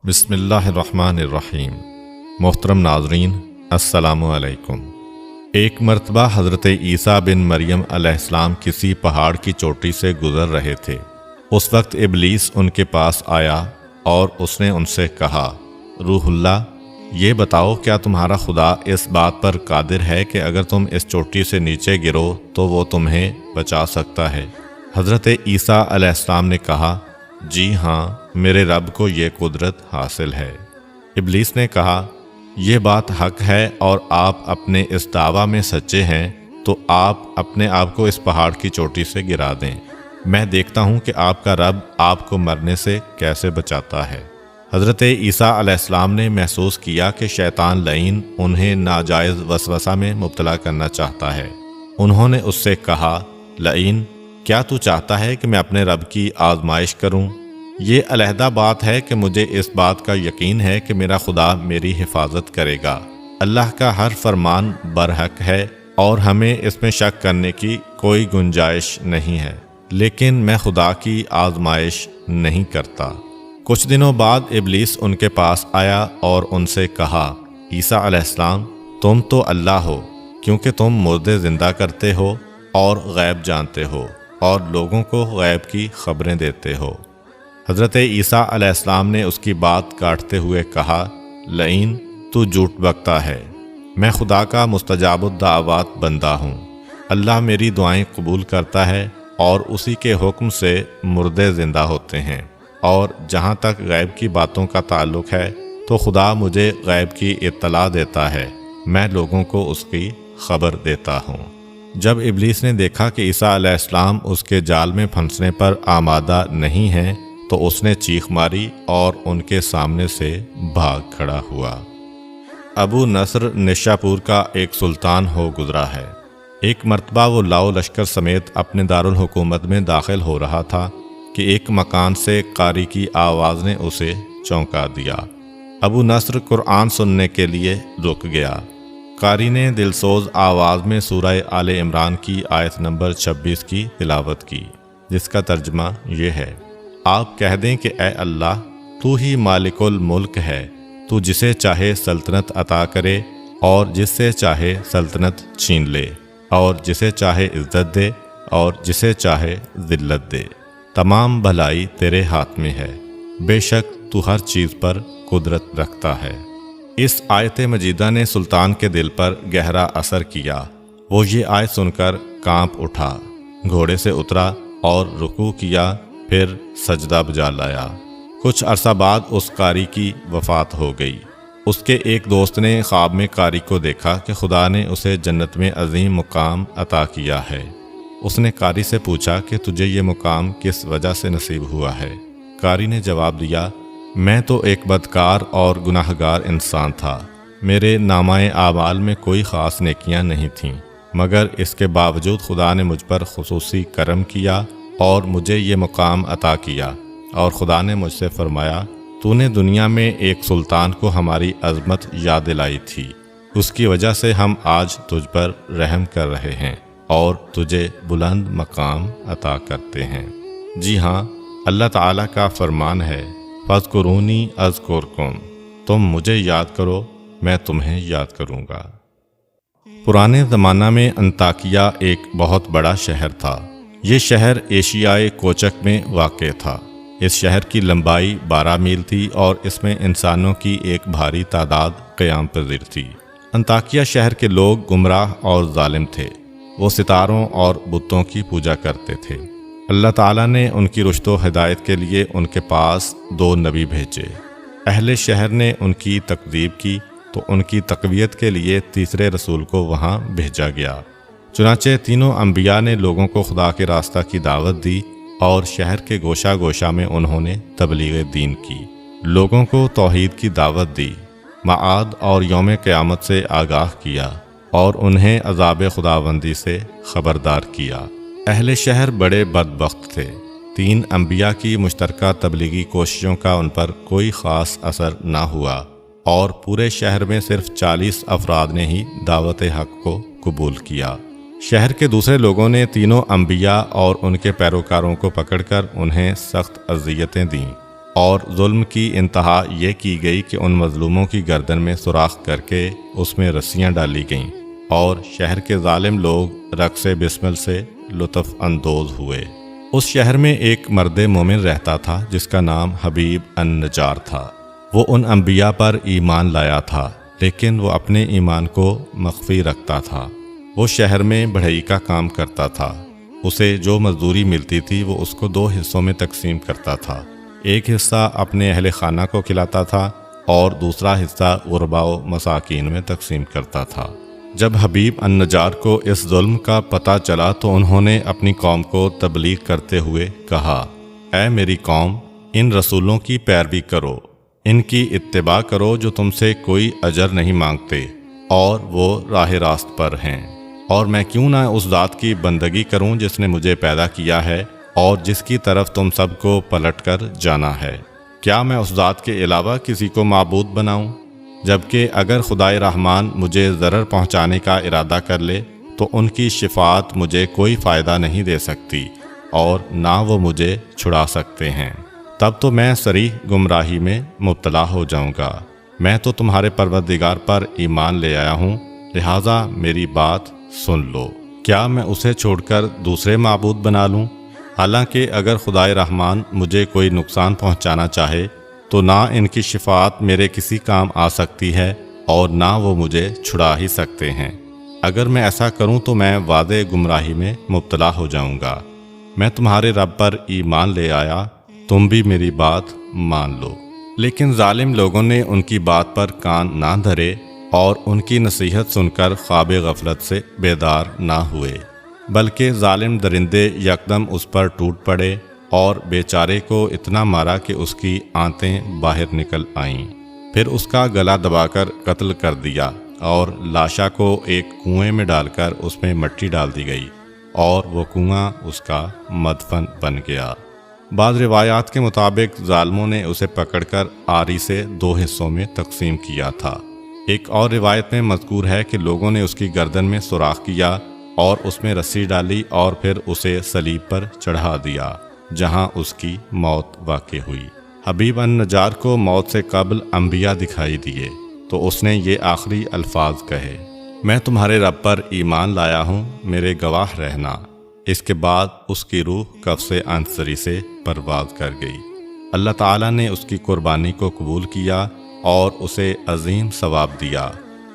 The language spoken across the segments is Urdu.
بسم اللہ الرحمن الرحیم۔ محترم ناظرین، السلام علیکم۔ ایک مرتبہ حضرت عیسیٰ بن مریم علیہ السلام کسی پہاڑ کی چوٹی سے گزر رہے تھے۔ اس وقت ابلیس ان کے پاس آیا اور اس نے ان سے کہا، روح اللہ، یہ بتاؤ کیا تمہارا خدا اس بات پر قادر ہے کہ اگر تم اس چوٹی سے نیچے گرو تو وہ تمہیں بچا سکتا ہے؟ حضرت عیسیٰ علیہ السلام نے کہا، جی ہاں، میرے رب کو یہ قدرت حاصل ہے۔ ابلیس نے کہا، یہ بات حق ہے اور آپ اپنے اس دعویٰ میں سچے ہیں تو آپ اپنے آپ کو اس پہاڑ کی چوٹی سے گرا دیں، میں دیکھتا ہوں کہ آپ کا رب آپ کو مرنے سے کیسے بچاتا ہے۔ حضرت عیسیٰ علیہ السلام نے محسوس کیا کہ شیطان لعین انہیں ناجائز وسوسہ میں مبتلا کرنا چاہتا ہے۔ انہوں نے اس سے کہا، لعین، کیا تو چاہتا ہے کہ میں اپنے رب کی آزمائش کروں؟ یہ علیحدہ بات ہے کہ مجھے اس بات کا یقین ہے کہ میرا خدا میری حفاظت کرے گا۔ اللہ کا ہر فرمان برحق ہے اور ہمیں اس میں شک کرنے کی کوئی گنجائش نہیں ہے، لیکن میں خدا کی آزمائش نہیں کرتا۔ کچھ دنوں بعد ابلیس ان کے پاس آیا اور ان سے کہا، عیسیٰ علیہ السلام، تم تو اللہ ہو کیونکہ تم مردے زندہ کرتے ہو اور غیب جانتے ہو اور لوگوں کو غیب کی خبریں دیتے ہو۔ حضرت عیسیٰ علیہ السلام نے اس کی بات کاٹتے ہوئے کہا، لعین، تو جھوٹ بکتا ہے، میں خدا کا مستجاب الدعوات بندہ ہوں۔ اللہ میری دعائیں قبول کرتا ہے اور اسی کے حکم سے مردے زندہ ہوتے ہیں، اور جہاں تک غیب کی باتوں کا تعلق ہے تو خدا مجھے غیب کی اطلاع دیتا ہے، میں لوگوں کو اس کی خبر دیتا ہوں۔ جب ابلیس نے دیکھا کہ عیسیٰ علیہ السلام اس کے جال میں پھنسنے پر آمادہ نہیں ہیں تو اس نے چیخ ماری اور ان کے سامنے سے بھاگ کھڑا ہوا۔ ابو نصر نشاپور کا ایک سلطان ہو گزرا ہے۔ ایک مرتبہ وہ لاؤ لشکر سمیت اپنے دارالحکومت میں داخل ہو رہا تھا کہ ایک مکان سے قاری کی آواز نے اسے چونکا دیا۔ ابو نصر قرآن سننے کے لیے رک گیا۔ قاری نے دلسوز آواز میں سورہ آل عمران کی آیت نمبر 26 کی تلاوت کی، جس کا ترجمہ یہ ہے، آپ کہہ دیں کہ اے اللہ، تو ہی مالک الملک ہے، تو جسے چاہے سلطنت عطا کرے اور جس سے چاہے سلطنت چھین لے، اور جسے چاہے عزت دے اور جسے چاہے ذلت دے، تمام بھلائی تیرے ہاتھ میں ہے، بے شک تو ہر چیز پر قدرت رکھتا ہے۔ اس آیت مجیدہ نے سلطان کے دل پر گہرا اثر کیا۔ وہ یہ آیت سن کر کانپ اٹھا، گھوڑے سے اترا اور رکوع کیا، پھر سجدہ بجا لایا۔ کچھ عرصہ بعد اس قاری کی وفات ہو گئی۔ اس کے ایک دوست نے خواب میں قاری کو دیکھا کہ خدا نے اسے جنت میں عظیم مقام عطا کیا ہے۔ اس نے قاری سے پوچھا کہ تجھے یہ مقام کس وجہ سے نصیب ہوا ہے؟ قاری نے جواب دیا، میں تو ایک بدکار اور گناہگار انسان تھا، میرے نامہ اعمال میں کوئی خاص نیکیاں نہیں تھیں، مگر اس کے باوجود خدا نے مجھ پر خصوصی کرم کیا اور مجھے یہ مقام عطا کیا، اور خدا نے مجھ سے فرمایا، تو نے دنیا میں ایک سلطان کو ہماری عظمت یاد دلائی تھی، اس کی وجہ سے ہم آج تجھ پر رحم کر رہے ہیں اور تجھے بلند مقام عطا کرتے ہیں۔ جی ہاں، اللہ تعالیٰ کا فرمان ہے، فاذکرونی اذکرکم، تم مجھے یاد کرو، میں تمہیں یاد کروں گا۔ پرانے زمانہ میں انطاکیہ ایک بہت بڑا شہر تھا۔ یہ شہر ایشیائے کوچک میں واقع تھا۔ اس شہر کی لمبائی 12 میل تھی اور اس میں انسانوں کی ایک بھاری تعداد قیام پذیر تھی۔ انطاکیہ شہر کے لوگ گمراہ اور ظالم تھے۔ وہ ستاروں اور بتوں کی پوجا کرتے تھے۔ اللہ تعالیٰ نے ان کی رشد و ہدایت کے لیے ان کے پاس 2 نبی بھیجے۔ اہل شہر نے ان کی تکذیب کی تو ان کی تقویت کے لیے تیسرے رسول کو وہاں بھیجا گیا۔ چنانچہ تینوں انبیاء نے لوگوں کو خدا کے راستہ کی دعوت دی اور شہر کے گوشہ گوشہ میں انہوں نے تبلیغ دین کی، لوگوں کو توحید کی دعوت دی، معاد اور یوم قیامت سے آگاہ کیا اور انہیں عذاب خداوندی سے خبردار کیا۔ اہل شہر بڑے بدبخت تھے۔ 3 انبیاء کی مشترکہ تبلیغی کوششوں کا ان پر کوئی خاص اثر نہ ہوا اور پورے شہر میں صرف 40 افراد نے ہی دعوت حق کو قبول کیا۔ شہر کے دوسرے لوگوں نے تینوں انبیاء اور ان کے پیروکاروں کو پکڑ کر انہیں سخت اذیتیں دیں۔ اور ظلم کی انتہا یہ کی گئی کہ ان مظلوموں کی گردن میں سوراخ کر کے اس میں رسیاں ڈالی گئیں اور شہر کے ظالم لوگ رقص بسمل سے لطف اندوز ہوئے۔ اس شہر میں ایک مرد مومن رہتا تھا جس کا نام حبیب النجار تھا۔ وہ ان انبیاء پر ایمان لایا تھا، لیکن وہ اپنے ایمان کو مخفی رکھتا تھا۔ وہ شہر میں بڑھئی کا کام کرتا تھا۔ اسے جو مزدوری ملتی تھی وہ اس کو 2 حصوں میں تقسیم کرتا تھا۔ ایک حصہ اپنے اہل خانہ کو کھلاتا تھا اور دوسرا حصہ غرباء و مساکین میں تقسیم کرتا تھا۔ جب حبیب النجار کو اس ظلم کا پتہ چلا تو انہوں نے اپنی قوم کو تبلیغ کرتے ہوئے کہا، اے میری قوم، ان رسولوں کی پیروی کرو، ان کی اتباع کرو جو تم سے کوئی اجر نہیں مانگتے اور وہ راہ راست پر ہیں، اور میں کیوں نہ اس ذات کی بندگی کروں جس نے مجھے پیدا کیا ہے اور جس کی طرف تم سب کو پلٹ کر جانا ہے۔ کیا میں اس ذات کے علاوہ کسی کو معبود بناؤں؟ جبکہ اگر خدائے رحمان مجھے ضرر پہنچانے کا ارادہ کر لے تو ان کی شفاعت مجھے کوئی فائدہ نہیں دے سکتی اور نہ وہ مجھے چھڑا سکتے ہیں۔ تب تو میں صریح گمراہی میں مبتلا ہو جاؤں گا۔ میں تو تمہارے پروردگار پر ایمان لے آیا ہوں، لہٰذا میری بات سن لو۔ کیا میں اسے چھوڑ کر دوسرے معبود بنا لوں؟ حالانکہ اگر خدائے رحمان مجھے کوئی نقصان پہنچانا چاہے تو نہ ان کی شفاعت میرے کسی کام آ سکتی ہے اور نہ وہ مجھے چھڑا ہی سکتے ہیں۔ اگر میں ایسا کروں تو میں واضح گمراہی میں مبتلا ہو جاؤں گا۔ میں تمہارے رب پر ایمان لے آیا، تم بھی میری بات مان لو۔ لیکن ظالم لوگوں نے ان کی بات پر کان نہ دھرے اور ان کی نصیحت سن کر خواب غفلت سے بیدار نہ ہوئے، بلکہ ظالم درندے یکدم اس پر ٹوٹ پڑے اور بیچارے کو اتنا مارا کہ اس کی آنتیں باہر نکل آئیں۔ پھر اس کا گلا دبا کر قتل کر دیا اور لاشا کو ایک کنویں میں ڈال کر اس میں مٹی ڈال دی گئی اور وہ کنواں اس کا مدفن بن گیا۔ بعض روایات کے مطابق ظالموں نے اسے پکڑ کر آری سے 2 حصوں میں تقسیم کیا تھا۔ ایک اور روایت میں مذکور ہے کہ لوگوں نے اس کی گردن میں سوراخ کیا اور اس میں رسی ڈالی اور پھر اسے صلیب پر چڑھا دیا، جہاں اس کی موت واقع ہوئی۔ حبیب النجار کو موت سے قبل انبیاء دکھائی دیے تو اس نے یہ آخری الفاظ کہے، میں تمہارے رب پر ایمان لایا ہوں، میرے گواہ رہنا۔ اس کے بعد اس کی روح قفس عنصری سے پرواز کر گئی۔ اللہ تعالیٰ نے اس کی قربانی کو قبول کیا اور اسے عظیم ثواب دیا۔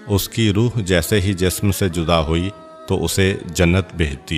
اس کی روح جیسے ہی جسم سے جدا ہوئی تو اسے جنت بھیج دیا۔